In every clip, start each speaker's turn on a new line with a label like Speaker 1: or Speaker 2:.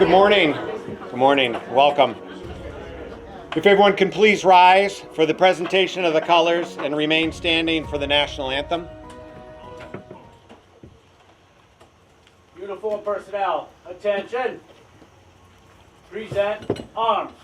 Speaker 1: Good morning. Good morning. Welcome. If everyone can please rise for the presentation of the colors and remain standing for the national anthem.
Speaker 2: Uniform personnel, attention. Present arms.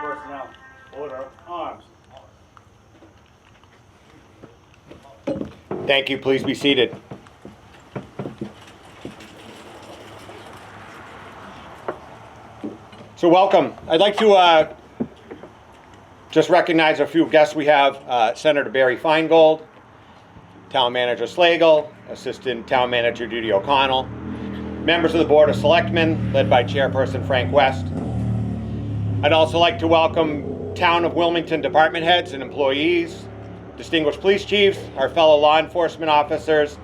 Speaker 2: Personnel, order, arms.
Speaker 1: Thank you. Please be seated. So welcome. I'd like to just recognize a few guests we have. Senator Barry Feingold, Town Manager Slagle, Assistant Town Manager Judy O'Connell, members of the Board of Selectmen, led by Chairperson Frank West. I'd also like to welcome Town of Wilmington department heads and employees, distinguished police chiefs, our fellow law enforcement officers,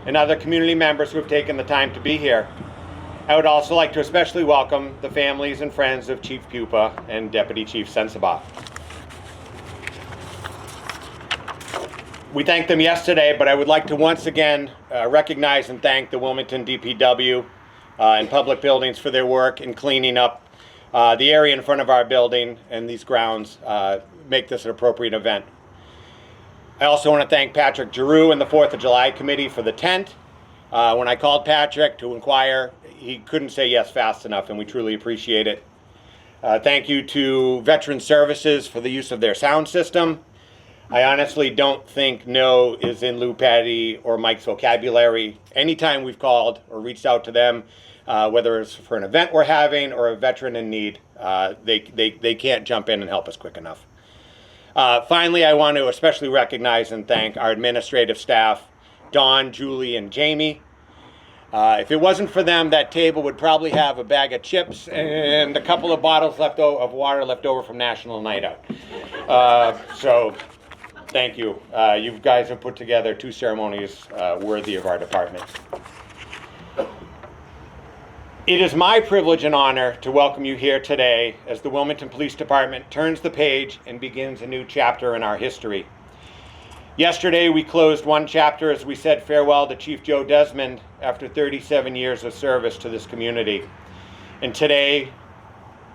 Speaker 1: and other community members who have taken the time to be here. I would also like to especially welcome the families and friends of Chief Pupa and Deputy Chief Sencabaugh. We thanked them yesterday, but I would like to once again recognize and thank the Wilmington DPW and public buildings for their work in cleaning up the area in front of our building and these grounds make this an appropriate event. I also want to thank Patrick Giroux and the 4th of July Committee for the tent. When I called Patrick to inquire, he couldn't say yes fast enough, and we truly appreciate it. Thank you to Veteran Services for the use of their sound system. I honestly don't think no is in Lou Patty or Mike's vocabulary. Anytime we've called or reached out to them, whether it's for an event we're having or a veteran in need, they can't jump in and help us quick enough. Finally, I want to especially recognize and thank our administrative staff, Dawn, Julie, and Jamie. If it wasn't for them, that table would probably have a bag of chips and a couple of bottles of water left over from National Night Out. So thank you. You guys have put together two ceremonies worthy of our department. It is my privilege and honor to welcome you here today as the Wilmington Police Department turns the page and begins a new chapter in our history. Yesterday, we closed one chapter as we said farewell to Chief Joe Desmond after 37 years of service to this community. And today,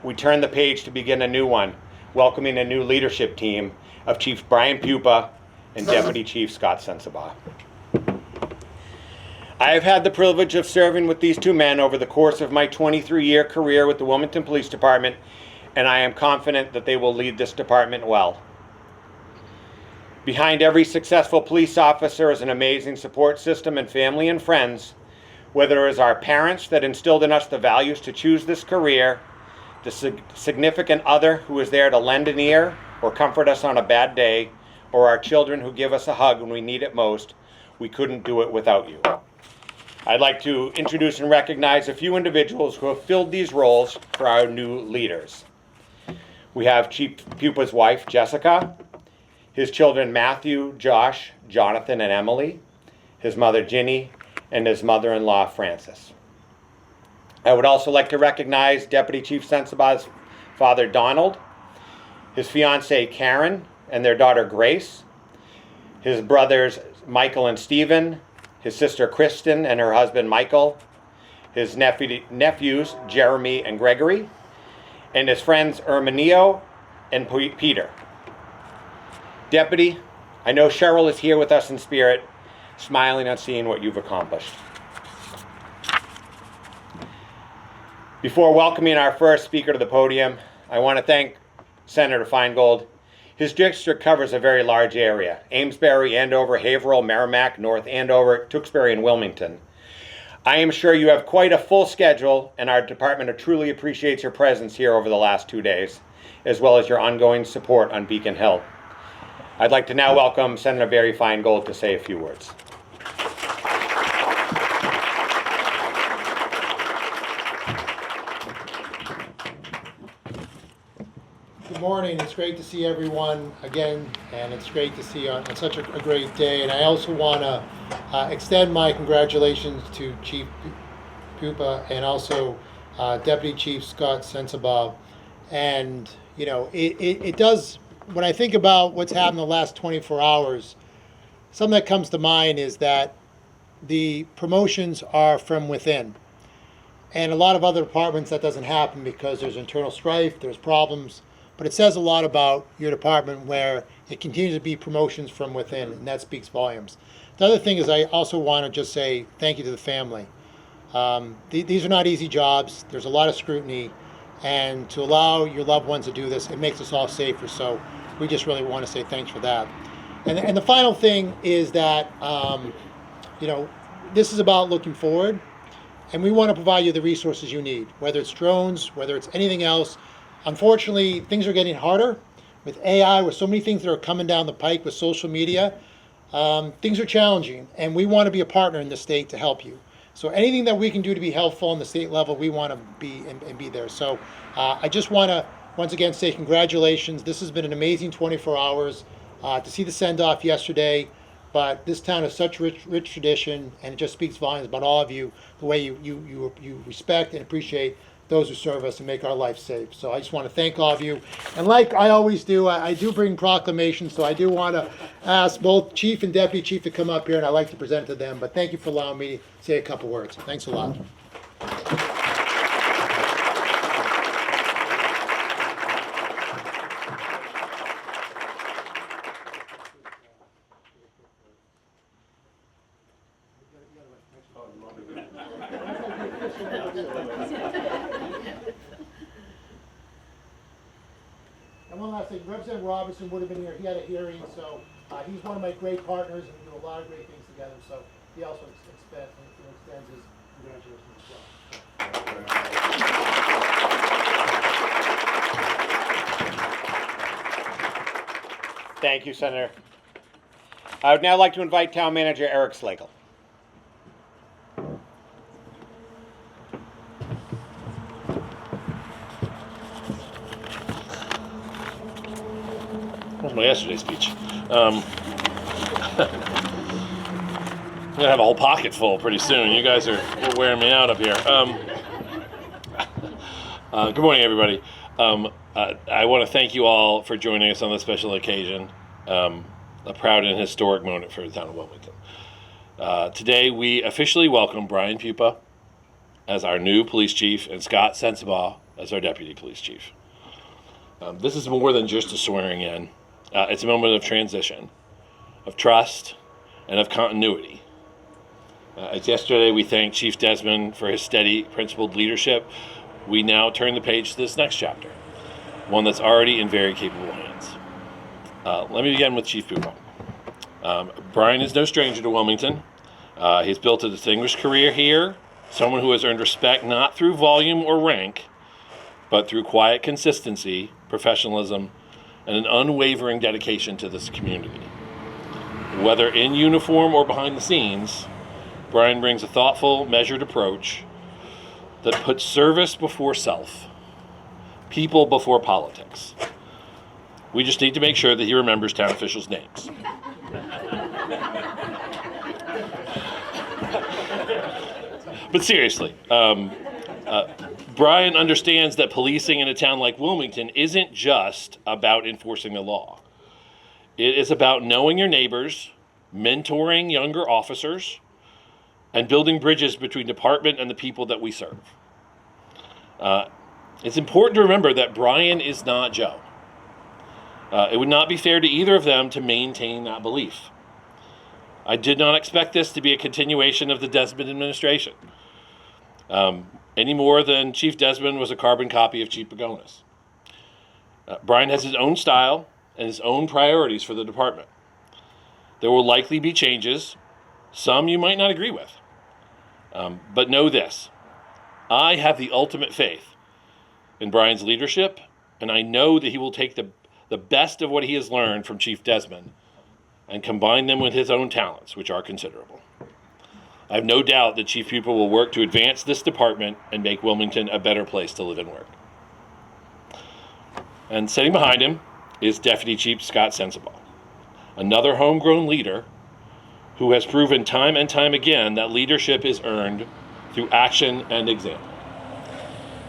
Speaker 1: we turn the page to begin a new one, welcoming a new leadership team of Chief Brian Pupa and Deputy Chief Scott Sencabaugh. I have had the privilege of serving with these two men over the course of my 23-year career with the Wilmington Police Department, and I am confident that they will lead this department well. Behind every successful police officer is an amazing support system and family and friends, whether it is our parents that instilled in us the values to choose this career, the significant other who is there to lend an ear or comfort us on a bad day, or our children who give us a hug when we need it most. We couldn't do it without you. I'd like to introduce and recognize a few individuals who have filled these roles for our new leaders. We have Chief Pupa's wife, Jessica, his children, Matthew, Josh, Jonathan, and Emily, his mother, Ginny, and his mother-in-law, Frances. I would also like to recognize Deputy Chief Sensabaugh's father, Donald, his fiancée, Karen, and their daughter, Grace, his brothers, Michael and Stephen, his sister Kristen and her husband Michael, his nephews Jeremy and Gregory, and his friends Erminio and Peter. Deputy, I know Cheryl is here with us in spirit, smiling on seeing what you've accomplished. Before welcoming our first speaker to the podium, I want to thank Senator Feingold. His district covers a very large area: Amesbury, Andover, Haverhill, Merrimack, North Andover, Tewksbury, and Wilmington. I am sure you have quite a full schedule, and our department truly appreciates your presence here over the last 2 days, as well as your ongoing support on Beacon Hill. I'd like to now welcome Senator Barry Feingold to say a few words.
Speaker 3: Good morning. It's great to see everyone again, and it's great to see you on such a great day. And I also want to extend my congratulations to Chief Pupa and also Deputy Chief Scott Sencabaugh. And, you know, it does, when I think about what's happened the last 24 hours, something that comes to mind is that the promotions are from within. And a lot of other departments that doesn't happen because there's internal strife, there's problems. But it says a lot about your department where it continues to be promotions from within, and that speaks volumes. The other thing is I also want to just say thank you to the family. These are not easy jobs. There's a lot of scrutiny, and to allow your loved ones to do this, it makes us all safer. So we just really want to say thanks for that. And the final thing is that, you know, this is about looking forward, and we want to provide you the resources you need, whether it's drones, whether it's anything else. Unfortunately, things are getting harder with AI, with so many things that are coming down the pike with social media. Things are challenging, and we want to be a partner in the state to help you. So anything that we can do to be helpful on the state level, we want to be and be there. So I just want to once again say congratulations. This has been an amazing 24 hours. To see the send-off yesterday, but this town has such rich tradition, and it just speaks volumes about all of you, the way you respect and appreciate those who serve us and make our life safe. So I just want to thank all of you. And like I always do, I do bring proclamations, so I do want to ask both Chief and Deputy Chief to come up here, and I'd like to present to them. But thank you for allowing me to say a couple words. Thanks a lot. And one last thing, Representative Robinson would have been here. He had a hearing, so he's one of my great partners, and we do a lot of great things together. So he also extends his congratulations as well.
Speaker 1: Thank you, Senator. I would now like to invite Town Manager Eric Slagle.
Speaker 4: That was my yesterday speech. I'm gonna have a whole pocket full pretty soon. You guys are wearing me out up here. Good morning, everybody. I want to thank you all for joining us on this special occasion, a proud and historic moment for the town of Wilmington. Today, we officially welcome Brian Pupa as our new police chief and Scott Sencabaugh as our deputy police chief. This is more than just a swearing in. It's a moment of transition, of trust, and of continuity. As yesterday we thanked Chief Desmond for his steady, principled leadership, we now turn the page to this next chapter, one that's already in very capable hands. Let me begin with Chief Pupa. Brian is no stranger to Wilmington. He's built a distinguished career here, someone who has earned respect not through volume or rank, but through quiet consistency, professionalism, and an unwavering dedication to this community. Whether in uniform or behind the scenes, Brian brings a thoughtful, measured approach that puts service before self, people before politics. We just need to make sure that he remembers town officials' names. But seriously, Brian understands that policing in a town like Wilmington isn't just about enforcing the law. It is about knowing your neighbors, mentoring younger officers, and building bridges between department and the people that we serve. It's important to remember that Brian is not Joe. It would not be fair to either of them to maintain that belief. I did not expect this to be a continuation of the Desmond administration, any more than Chief Desmond was a carbon copy of Chief Pagonis. Brian has his own style and his own priorities for the department. There will likely be changes, some you might not agree with. But know this, I have the ultimate faith in Brian's leadership, and I know that he will take the best of what he has learned from Chief Desmond and combine them with his own talents, which are considerable. I have no doubt that Chief Pupa will work to advance this department and make Wilmington a better place to live and work. And sitting behind him is Deputy Chief Scott Sencabaugh, another homegrown leader who has proven time and time again that leadership is earned through action and example.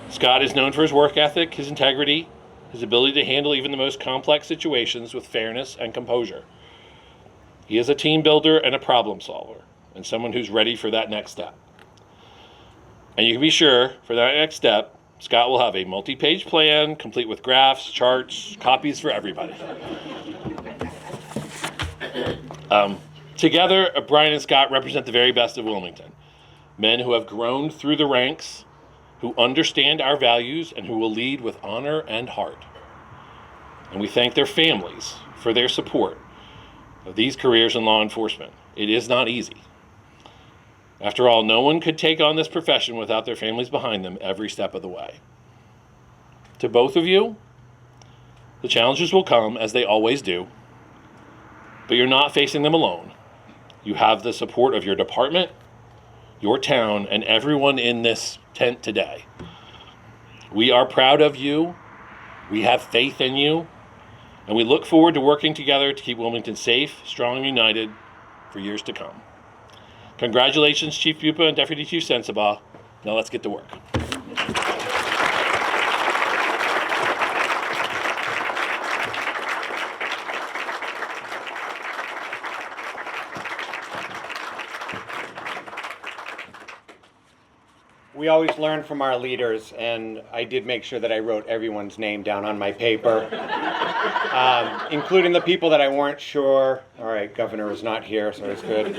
Speaker 4: Scott is known for his work ethic, his integrity, his ability to handle even the most complex situations with fairness and composure. He is a team builder and a problem solver, and someone who's ready for that next step. And you can be sure, for that next step, Scott will have a multi-page plan, complete with graphs, charts, copies for everybody. Together, Brian and Scott represent the very best of Wilmington. Men who have grown through the ranks, who understand our values, and who will lead with honor and heart. And we thank their families for their support of these careers in law enforcement. It is not easy. After all, no one could take on this profession without their families behind them every step of the way. To both of you, the challenges will come, as they always do, but you're not facing them alone. You have the support of your department, your town, and everyone in this tent today. We are proud of you, we have faith in you, and we look forward to working together to keep Wilmington safe, strong, and united for years to come. Congratulations, Chief Pupa and Deputy Chief Sencabaugh. Now let's get to work.
Speaker 1: We always learn from our leaders, and I did make sure that I wrote everyone's name down on my paper, including the people that I weren't sure. All right, Governor is not here, so it's good.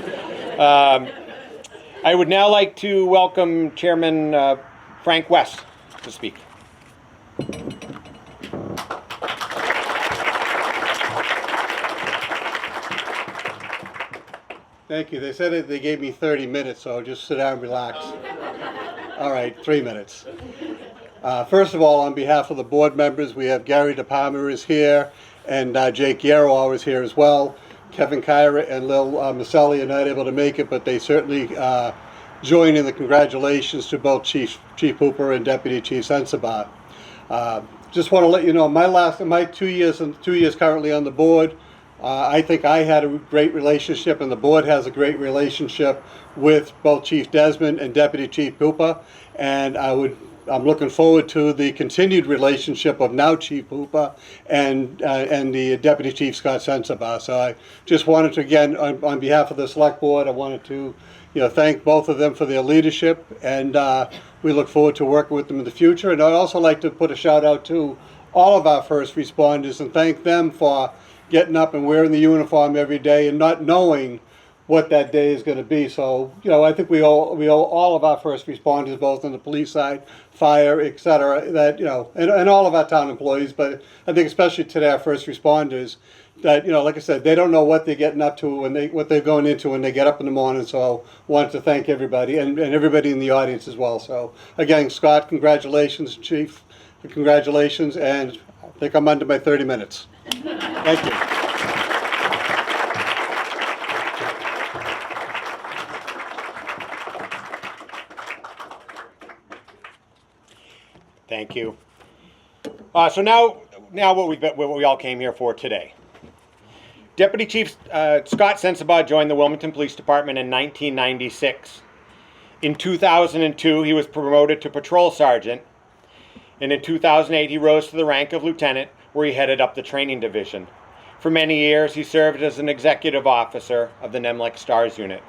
Speaker 1: I would now like to welcome Chairman Frank West to speak.
Speaker 5: Thank you. They said that they gave me 30 minutes, so I'll just sit down and relax. All right, 3 minutes. First of all, on behalf of the board members, we have Gary DePalma is here, and Jake Yarrow is here as well. Kevin Kyra and Lil Maselli are not able to make it, but they certainly join in the congratulations to both Chief Pupa and Deputy Chief Sencabaugh. Just want to let you know, my 2 years currently on the board, I think I had a great relationship, and the board has a great relationship with both Chief Desmond and Deputy Chief Pupa, and I'm looking forward to the continued relationship of now Chief Pupa and the Deputy Chief Scott Sencabaugh. So I just wanted to, again, on behalf of the Select Board, I wanted to thank both of them for their leadership, and we look forward to working with them in the future. And I'd also like to put a shout out to all of our first responders and thank them for getting up and wearing the uniform every day and not knowing what that day is going to be. So, I think we owe all of our first responders, both on the police side, fire, et cetera, that, and all of our town employees, but I think especially today our first responders, that, like I said, they don't know what they're getting up to what they're going into when they get up in the morning. So I wanted to thank everybody and everybody in the audience as well. So again, Scott, congratulations, Chief, congratulations, and I think I'm under my 30 minutes. Thank you.
Speaker 1: Thank you. So now what we all came here for today. Deputy Chief Scott Sencabaugh joined the Wilmington Police Department in 1996. In 2002, he was promoted to patrol sergeant, and in 2008, he rose to the rank of lieutenant, where he headed up the training division. For many years, he served as an executive officer of the Nemlik STARS unit.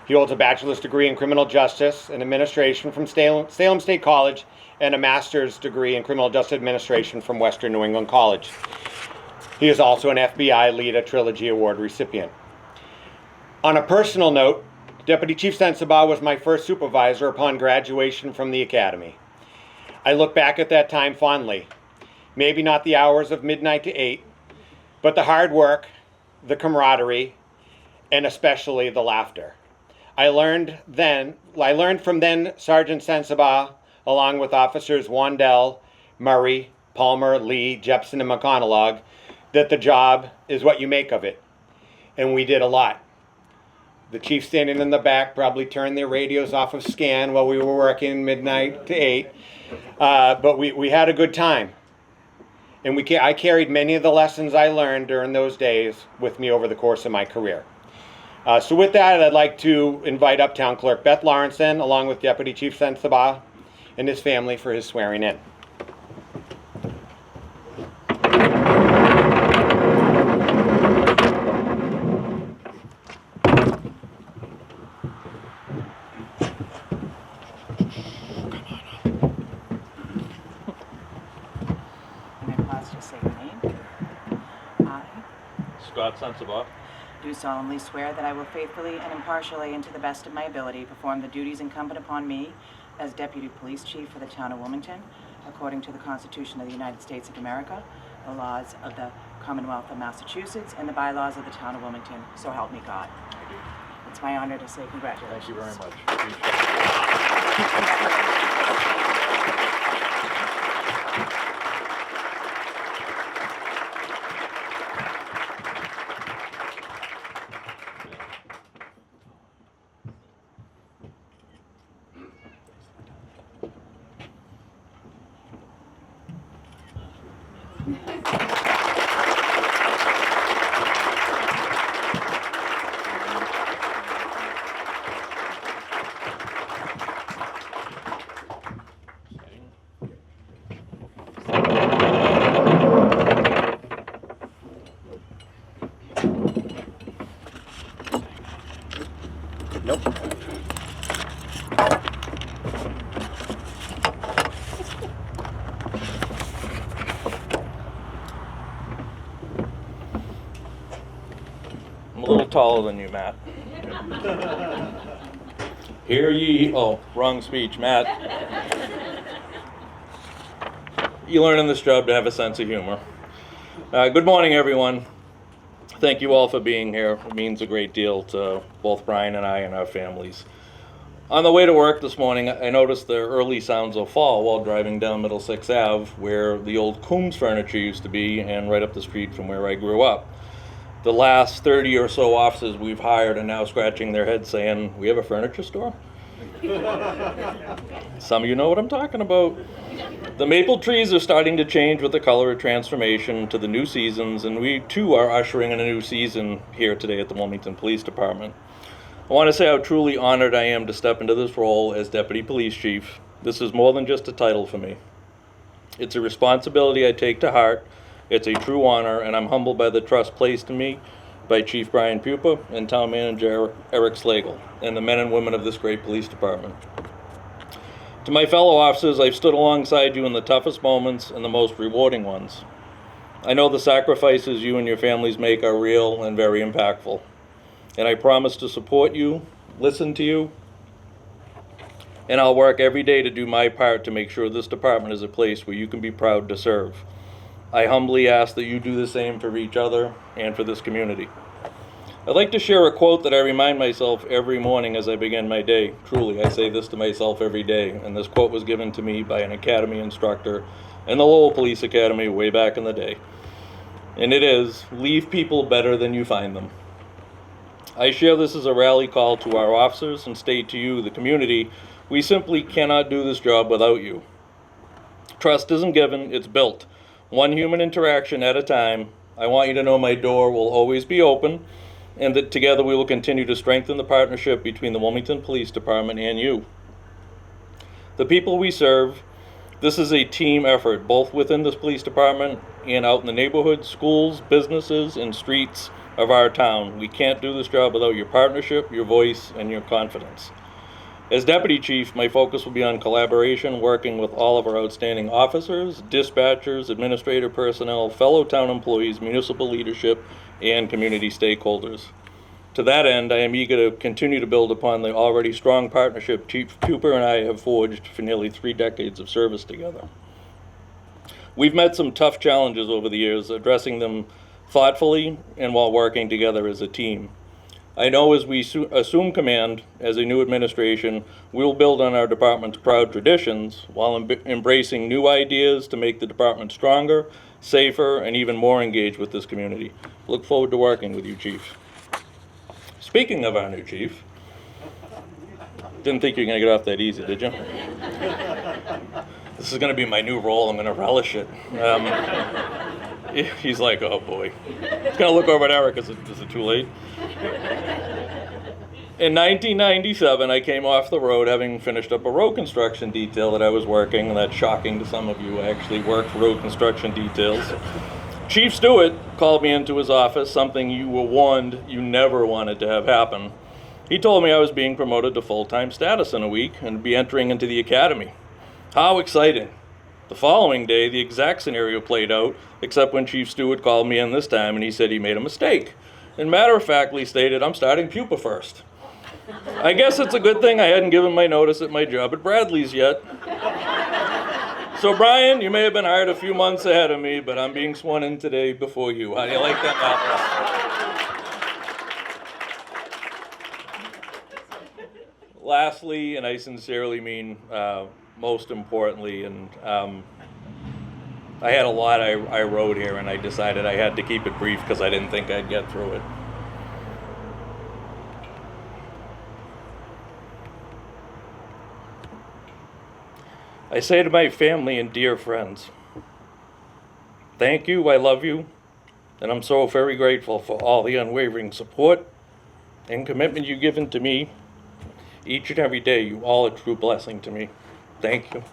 Speaker 1: He holds a bachelor's degree in criminal justice and administration from Salem State College and a master's degree in criminal justice administration from Western New England College. He is also an FBI LEADA Trilogy Award recipient. On a personal note, Deputy Chief Sencabaugh was my first supervisor upon graduation from the academy. I look back at that time fondly. Maybe not the hours of midnight to 8, but the hard work, the camaraderie, and especially the laughter. I learned from then Sergeant Sencabaugh, along with officers Wandell, Murray, Palmer, Lee, Jepson, and McConaughey, that the job is what you make of it. And we did a lot. The chief standing in the back probably turned their radios off of scan while we were working midnight to 8. But we had a good time. And I carried many of the lessons I learned during those days with me over the course of my career. So with that, I'd like to invite Uptown Clerk Beth Lawrenson, along with Deputy Chief Sencabaugh and his family, for his swearing in.
Speaker 6: Scott Sencabaugh,
Speaker 7: Do solemnly swear that I will faithfully and impartially and to the best of my ability perform the duties incumbent upon me as Deputy Police Chief for the Town of Wilmington, according to the Constitution of the United States of America, the laws of the Commonwealth of Massachusetts, and the bylaws of the Town of Wilmington. So help me God. It's my honor to say congratulations.
Speaker 6: thank you very much. Appreciate it.
Speaker 1: Nope.
Speaker 6: I'm a little taller than you, Matt. Hear ye, oh, wrong speech, Matt. You learn in this job to have a sense of humor. Good morning, everyone. Thank you all for being here. It means a great deal to both Brian and I and our families. On the way to work this morning, I noticed the early sounds of fall while driving down Middlesex Ave, where the old Coombs furniture used to be, and right up the street from where I grew up. The last 30 or so officers we've hired are now scratching their heads saying, "We have a furniture store?" Some of you know what I'm talking about. The maple trees are starting to change with the color of transformation to the new seasons, and we too are ushering in a new season here today at the Wilmington Police Department. I want to say how truly honored I am to step into this role as Deputy Police Chief. This is more than just a title for me. It's a responsibility I take to heart. It's a true honor, and I'm humbled by the trust placed in me by Chief Brian Pupa and Town Manager Eric Slagle, and the men and women of this great police department. To my fellow officers, I've stood alongside you in the toughest moments and the most rewarding ones. I know the sacrifices you and your families make are real and very impactful, and I promise to support you, listen to you, and I'll work every day to do my part to make sure this department is a place where you can be proud to serve. I humbly ask that you do the same for each other and for this community. I'd like to share a quote that I remind myself every morning as I begin my day. Truly, I say this to myself every day, and this quote was given to me by an academy instructor in the Lowell Police Academy way back in the day. And it is, "Leave people better than you find them." I share this as a rally call to our officers and state to you, the community, we simply cannot do this job without you. Trust isn't given, it's built. One human interaction at a time. I want you to know my door will always be open, and that together we will continue to strengthen the partnership between the Wilmington Police Department and you. The people we serve This is a team effort, both within this police department and out in the neighborhoods, schools, businesses, and streets of our town. We can't do this job without your partnership, your voice, and your confidence. As Deputy Chief, my focus will be on collaboration, working with all of our outstanding officers, dispatchers, administrative personnel, fellow town employees, municipal leadership, and community stakeholders. To that end, I am eager to continue to build upon the already strong partnership Chief Pupa and I have forged for nearly 3 decades of service together. We've met some tough challenges over the years, addressing them thoughtfully and while working together as a team. I know as we assume command as a new administration, we'll build on our department's proud traditions while embracing new ideas to make the department stronger, safer, and even more engaged with this community. Look forward to working with you, Chief. Speaking of our new chief, didn't think you were going to get off that easy, did you? This is going to be my new role. I'm going to relish it. He's like, oh boy. He's going to look over at Eric. Is it too late? In 1997, I came off the road having finished up a road construction detail that I was working, and that's shocking to some of you. I actually worked road construction details. Chief Stewart called me into his office, something you were warned you never wanted to have happen. He told me I was being promoted to full-time status in a week and be entering into the academy. How exciting. The following day, the exact scenario played out, except when Chief Stewart called me in this time and he said he made a mistake. And matter-of-factly stated, I'm starting Pupa first. I guess it's a good thing I hadn't given my notice at my job at Bradley's yet. So Brian, you may have been hired a few months ahead of me, but I'm being sworn in today before you. How do you like that? Lastly, and I sincerely mean most importantly, and I had a lot I wrote here, and I decided I had to keep it brief because I didn't think I'd get through it. I say to my family and dear friends, thank you, I love you, and I'm so very grateful for all the unwavering support and commitment you've given to me each and every day. You all a true blessing to me. Thank you.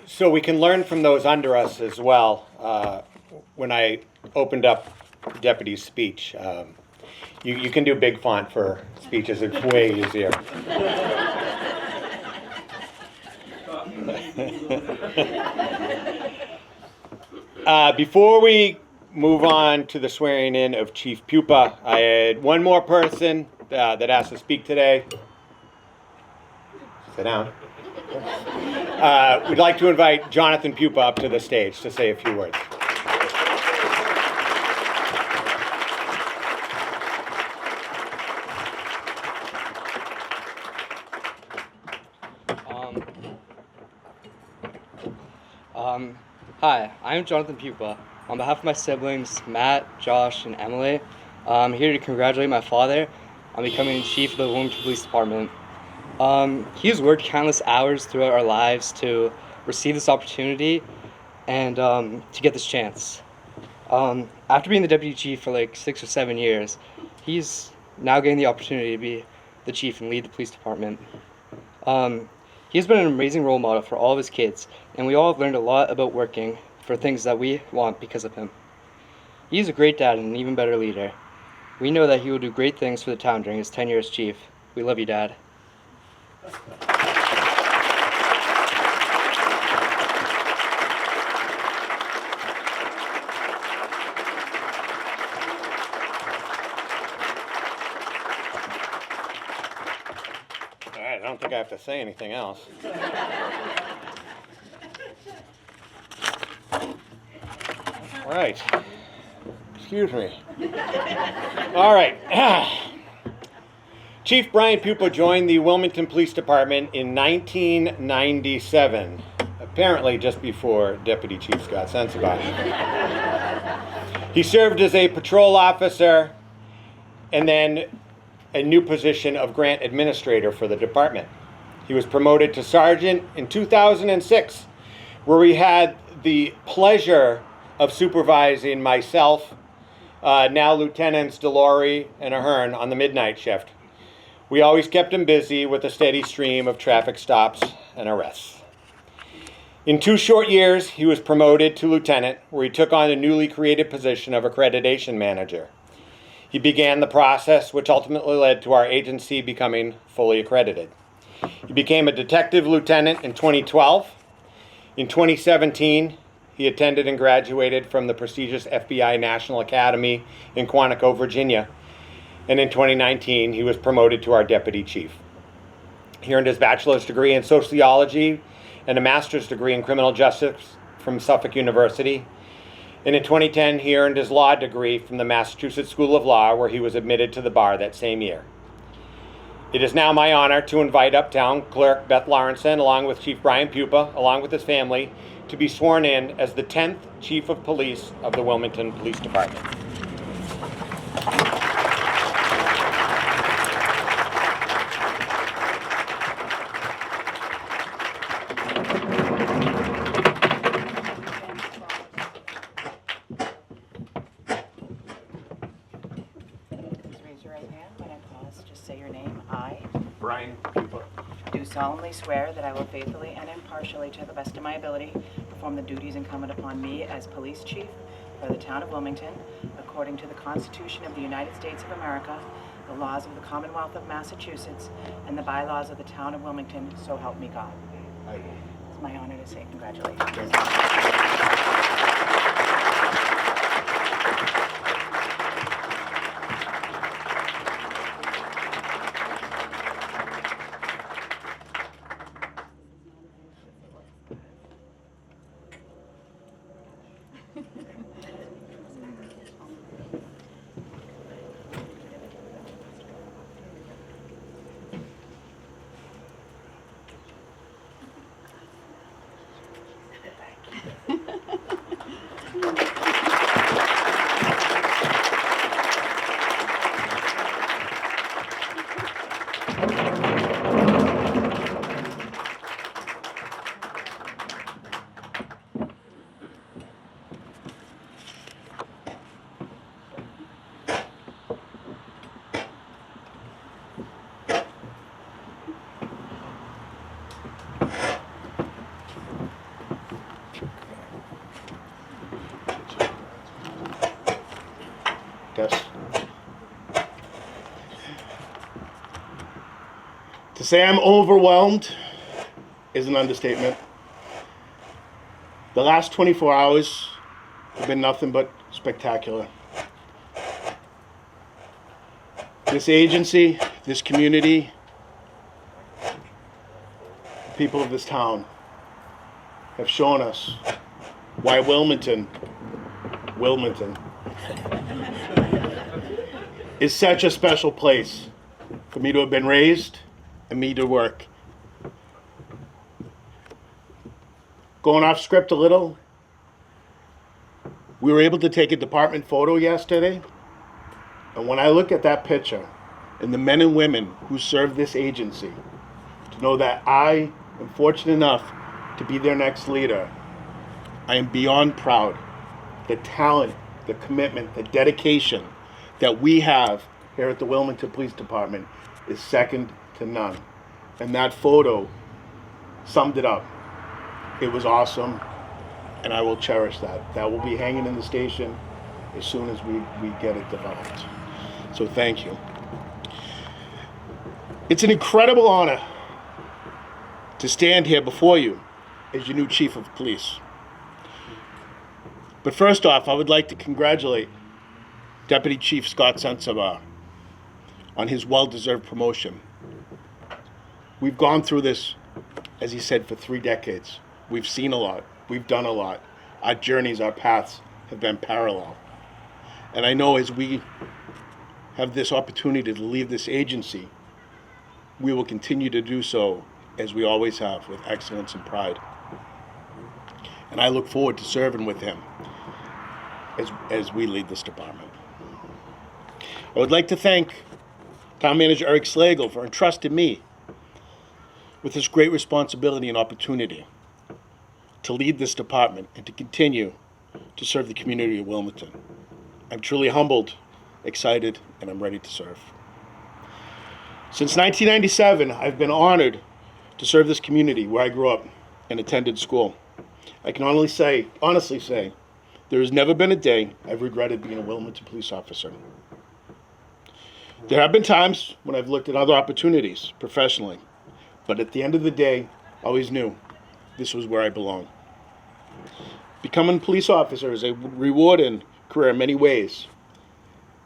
Speaker 1: So we can learn from those under us as well. When I opened up the deputy's speech, you can do big font for speeches. It's way easier. Before we move on to the swearing in of Chief Pupa, I had one more person that asked to speak today. Sit down. We'd like to invite Jonathan Pupa up to the stage to say a few words.
Speaker 8: Hi, I'm Jonathan Pupa. On behalf of my siblings, Matt, Josh, and Emily, I'm here to congratulate my father on becoming chief of the Wilmington Police Department. He has worked countless hours throughout our lives to receive this opportunity and to get this chance. After being the deputy chief for like 6 or 7 years, he's now getting the opportunity to be the chief and lead the police department. He's been an amazing role model for all of his kids, and we all have learned a lot about working for things that we want because of him. He's a great dad and an even better leader. We know that he will do great things for the town during his tenure as chief. We love you, Dad.
Speaker 1: All right, I don't think I have to say anything else. All right. Excuse me. All right. Chief Brian Pupa joined the Wilmington Police Department in 1997. apparently just before Deputy Chief Scott Sencabaugh. He served as a patrol officer and then a new position of grant administrator for the department. He was promoted to sergeant in 2006, where we had the pleasure of supervising myself, now Lieutenants Delory and Ahern on the midnight shift. We always kept him busy with a steady stream of traffic stops and arrests. In 2 short years, he was promoted to lieutenant, where he took on the newly created position of accreditation manager. He began the process which ultimately led to our agency becoming fully accredited. He became a detective lieutenant in 2012. In 2017, he attended and graduated from the prestigious FBI National Academy in Quantico, Virginia. And in 2019, he was promoted to our deputy chief. He earned his bachelor's degree in sociology and a master's degree in criminal justice from Suffolk University. And in 2010, he earned his law degree from the Massachusetts School of Law, where he was admitted to the bar that same year. It is now my honor to invite Uptown Clerk Beth Lawrenson, along with Chief Brian Pupa, along with his family, to be sworn in as the 10th Chief of Police of the Wilmington Police Department.
Speaker 7: Raise your right hand when I pause. Just say your name. I
Speaker 1: Brian Pupa.
Speaker 7: do solemnly swear that I will faithfully and impartially, to the best of my ability, perform the duties incumbent upon me as police chief for the town of Wilmington, according to the Constitution of the United States of America, the laws of the Commonwealth of Massachusetts, and the bylaws of the town of Wilmington, so help me God. It's my honor to say congratulations.
Speaker 9: Yes. To say I'm overwhelmed is an understatement. The last 24 hours have been nothing but spectacular. This agency, this community, the people of this town have shown us why Wilmington is such a special place for me to have been raised and me to work. Going off script a little, we were able to take a department photo yesterday, and when I look at that picture and the men and women who serve this agency, to know that I am fortunate enough to be their next leader, I am beyond proud. The talent, the commitment, the dedication that we have here at the Wilmington Police Department is second to none. And that photo summed it up. It was awesome, and I will cherish that. That will be hanging in the station as soon as we get it developed. So thank you. It's an incredible honor to stand here before you as your new Chief of Police. But first off, I would like to congratulate Deputy Chief Scott Sencabaugh on his well-deserved promotion. We've gone through this, as he said, for 3 decades. We've seen a lot. We've done a lot. Our journeys, our paths have been parallel. And I know as we have this opportunity to leave this agency, we will continue to do so as we always have, with excellence and pride. and I look forward to serving with him as we lead this department. I would like to thank Town Manager Eric Slagle for entrusting me with this great responsibility and opportunity to lead this department and to continue to serve the community of Wilmington. I'm truly humbled, excited, and I'm ready to serve. Since 1997, I've been honored to serve this community where I grew up and attended school. I can honestly say, there has never been a day I've regretted being a Wilmington police officer. There have been times when I've looked at other opportunities professionally, but at the end of the day, I always knew this was where I belong. Becoming a police officer is a rewarding career in many ways,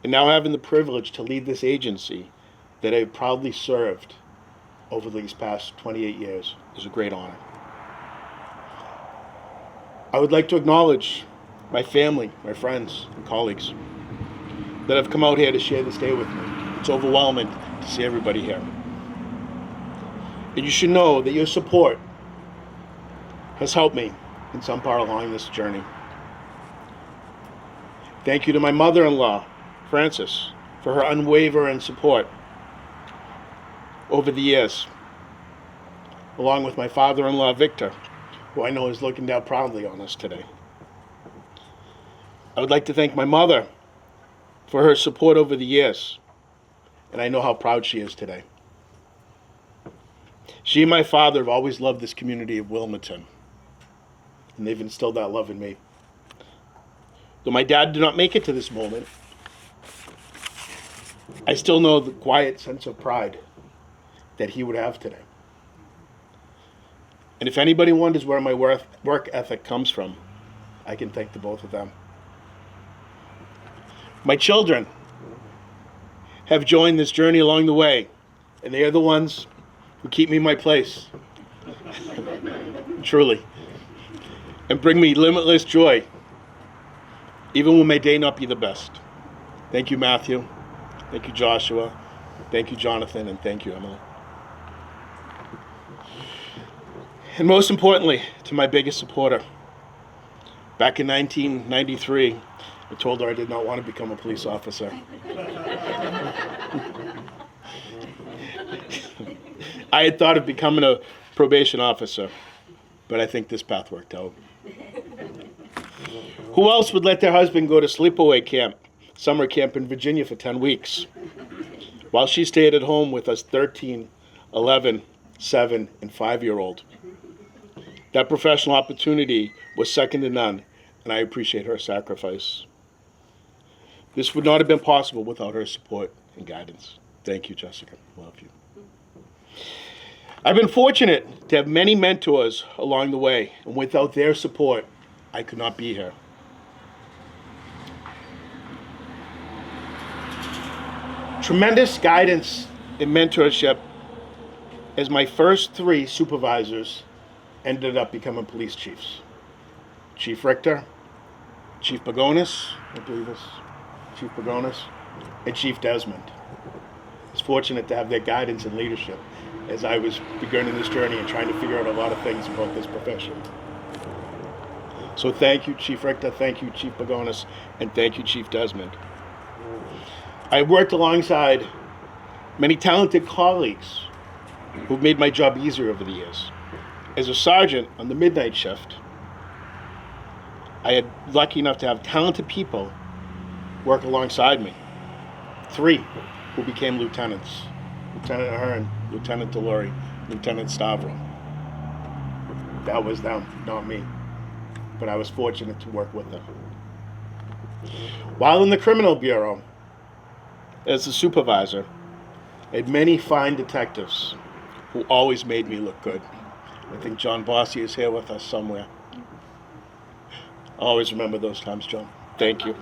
Speaker 9: and now having the privilege to lead this agency that I've proudly served over these past 28 years is a great honor. I would like to acknowledge my family, my friends, and colleagues that have come out here to share this day with me. It's overwhelming to see everybody here. And you should know that your support has helped me in some part along this journey. Thank you to my mother-in-law, Frances, for her unwavering support over the years, along with my father-in-law, Victor, who I know is looking down proudly on us today. I would like to thank my mother for her support over the years, and I know how proud she is today. She and my father have always loved this community of Wilmington, and they've instilled that love in me. Though my dad did not make it to this moment, I still know the quiet sense of pride that he would have today. And if anybody wonders where my work ethic comes from, I can thank the both of them. My children have joined this journey along the way, and they are the ones who keep me in my place. Truly. And bring me limitless joy, even when my day not be the best. Thank you, Matthew. Thank you, Joshua. Thank you, Jonathan. And thank you, Emily. And most importantly, to my biggest supporter. Back in 1993, I told her I did not want to become a police officer. I had thought of becoming a probation officer, but I think this path worked out. Who else would let their husband go to sleepaway camp, summer camp in Virginia for 10 weeks, while she stayed at home with us 13, 11, 7, and 5-year-old? That professional opportunity was second to none, and I appreciate her sacrifice. This would not have been possible without her support and guidance. Thank you, Jessica. Love you. I've been fortunate to have many mentors along the way, and without their support, I could not be here. Tremendous guidance and mentorship as my first 3 supervisors ended up becoming police chiefs. Chief Richter, Chief Pagonis, I believe it's Chief Pagonis, and Chief Desmond. I was fortunate to have their guidance and leadership as I was beginning this journey and trying to figure out a lot of things about this profession. So thank you, Chief Richter, thank you, Chief Pagonis, and thank you, Chief Desmond. I worked alongside many talented colleagues who've made my job easier over the years. As a sergeant on the midnight shift, I had lucky enough to have talented people work alongside me. 3 who became lieutenants. Lieutenant Ahern, Lieutenant Delory, Lieutenant Stavro. That was them, not me. But I was fortunate to work with them. While in the Criminal Bureau, as a supervisor, I had many fine detectives who always made me look good. I think John Bossy is here with us somewhere. I'll always remember those times, John. Thank you.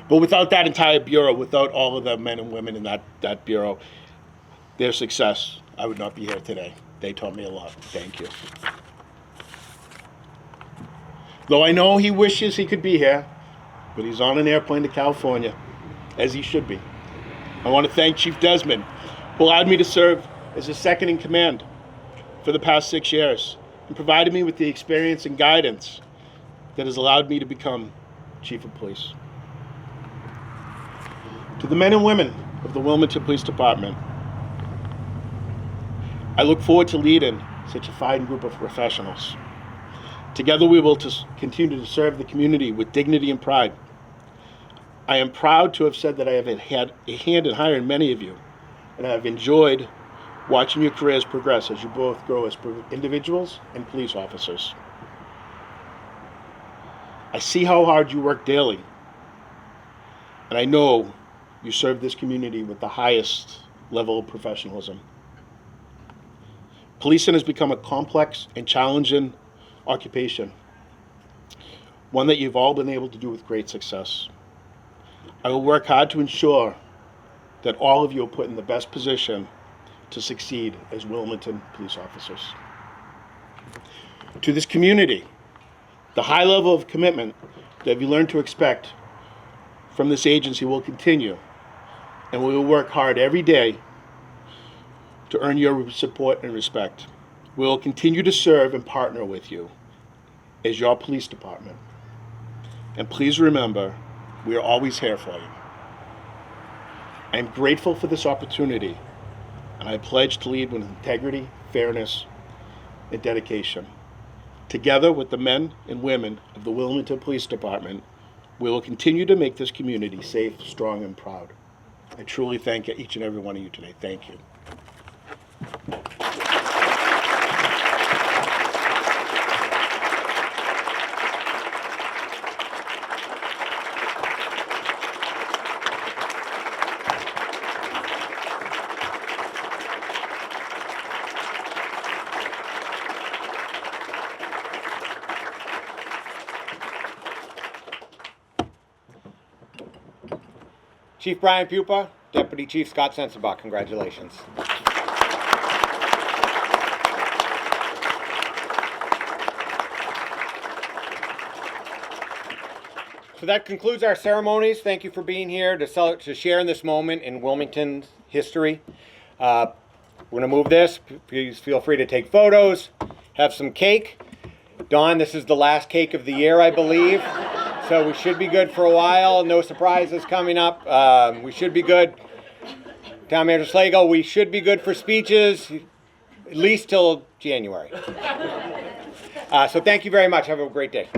Speaker 9: But without that entire bureau, without all of the men and women in that bureau, their success, I would not be here today. They taught me a lot. Thank you. Though I know he wishes he could be here, but he's on an airplane to California, as he should be. I want to thank Chief Desmond, who allowed me to serve as a second in command for the past 6 years, and provided me with the experience and guidance that has allowed me to become Chief of Police. To the men and women of the Wilmington Police Department, I look forward to leading such a fine group of professionals. Together we will continue to serve the community with dignity and pride. I am proud to have said that I have had a hand in hiring many of you, and I have enjoyed watching your careers progress as you both grow as individuals and police officers. I see how hard you work daily, and I know you serve this community with the highest level of professionalism. Policing has become a complex and challenging occupation, one that you've all been able to do with great success. I will work hard to ensure that all of you are put in the best position to succeed as Wilmington police officers. To this community, the high level of commitment that you learned to expect from this agency will continue, and we will work hard every day to earn your support and respect. We will continue to serve and partner with you as your police department. And please remember, we are always here for you. I am grateful for this opportunity, and I pledge to lead with integrity, fairness, and dedication. Together with the men and women of the Wilmington Police Department, we will continue to make this community safe, strong, and proud. I truly thank each and every one of you today. Thank you.
Speaker 1: Chief Brian Pupa, Deputy Chief Scott Sencabaugh, congratulations. So that concludes our ceremonies. Thank you for being here to share in this moment in Wilmington history. We're going to move this. Please feel free to take photos, have some cake. Dawn, this is the last cake of the year, I believe. So we should be good for a while. No surprises coming up. We should be good. Town Manager Slagle, we should be good for speeches, at least till January. So thank you very much. Have a great day.